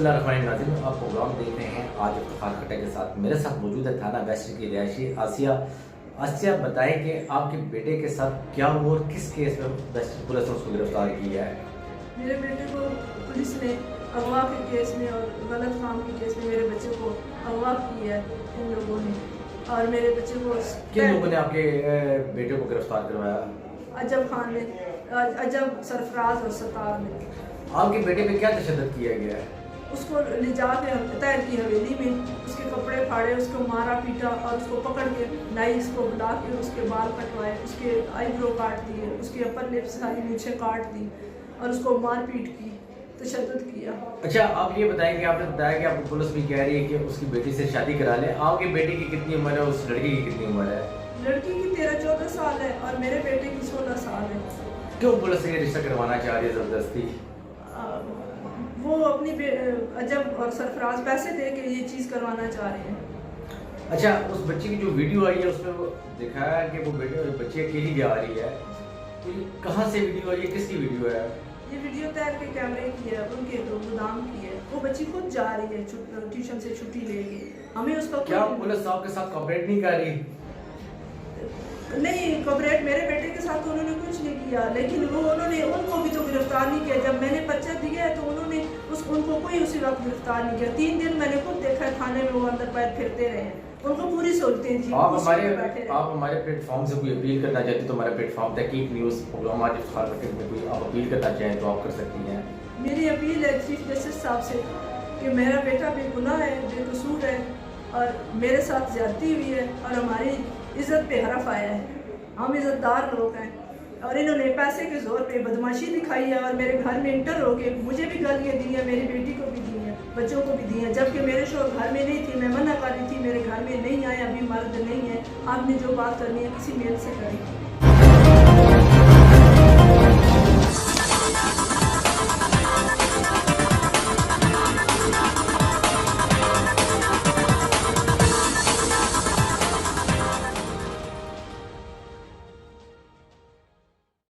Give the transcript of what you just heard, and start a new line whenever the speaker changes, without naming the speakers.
बिस्मिल्लाहिर्रहमानिर्रहीम। आप प्रोग्राम देख रहे हैं आज इफ्तिखार खट्टर के साथ। मेरे साथ मौजूद है थाना वेस्ट की रिहायशी आसिया। आसिया, बताएं कि आपके बेटे के साथ क्या हुआ और किस केस में वेस्ट पुलिस ने उसको गिरफ्तार किया है?
मेरे बेटे को पुलिस ने अगवा के केस में और गलत काम के केस में मेरे बच्चे को अगवा किया है इन लोगों ने। और मेरे बच्चे को
किन लोगों ने आपके बेटे को गिरफ्तार करवाया?
अजब खान ने, अजब, सरफराज और सतार ने।
आपके बेटे पे क्या तशद्दुद किया गया है?
उसको ले जा के तैर की हवेली में उसके कपड़े फाड़े, उसको मारा पीटा और उसको पकड़ के नाई को बुला के उसके बाल कटवाए, उसके आईब्रो काट दिए, उसके अपर लिप्स सारी नीचे काट दी और उसको मार पीट की, तशद्दुद किया।
अच्छा, आप ये बताएं कि आपने बताया कि आपको पुलिस भी कह रही है कि उसकी बेटी से शादी करा लें। आपके बेटे की कितनी उम्र है, उस लड़की की कितनी उम्र है?
लड़की की 13-14 साल है और मेरे बेटे की 16 साल है।
क्यों पुलिस ये रिश्ता करवाना चाह रही है ज़बरदस्ती?
वो अपनी अजब और सरफराज पैसे दे के ये चीज़ करवाना चाह रहे हैं।
अच्छा, उस बच्ची की जो वीडियो आई है उसमें वो दिखाया है कि वो बच्ची अकेली जा रही है, तो ये कहाँ से वीडियो आई है, किसकी वीडियो है?
ये वीडियो तैर के कैमरे की है, उनके गोदाम की है। वो बच्ची खुद जा रही है ट्यूशन से छुट्टी लेके। हमें उसका
क्या पुलिस आपके साथ कोऑपरेट नहीं कर रही?
नहीं, कोऑपरेट मेरे बेटे के साथ तो उन्होंने कुछ नहीं किया, लेकिन उन्होंने उनको भी तो गिरफ्तार नहीं किया। जब मैंने पर्चा दिया है तो उन्होंने उनको कोई उसी वक्त गिरफ्तार नहीं किया। 3 दिन मैंने खुद देखा है थाने में वो अंदर पैर फिरते रहे हैं। उनको पूरी सहूलतें थी।
आप हमारे प्लेटफॉर्म से कोई अपील करना चाहती तो हमारा प्लेटफॉर्म तहकीक न्यूज़ प्रोग्राम आज इफ्तिखार खट्टर में कोई आप अपील करना चाहें तो आप कर सकती हैं।
मेरी अपील है चीफ जस्टिस साहब से कि मेरा बेटा बेगुनाह है, बेकसूर है और मेरे साथ ज्यादती हुई है और हमारी इज्जत पे हरफ आया है। हम इज्जतदार लोग हैं और इन्होंने पैसे के जोर पे बदमाशी दिखाई है और मेरे घर में इंटर हो गए। मुझे भी गालियाँ दी हैं, मेरी बेटी को भी दी हैं, बच्चों को भी दी हैं, जबकि मेरे शोहर घर में नहीं थी। मैं मना कर रही थी, मेरे घर में नहीं आए, अभी मर्द नहीं है, आपने जो बात करनी है किसी मेल से करें।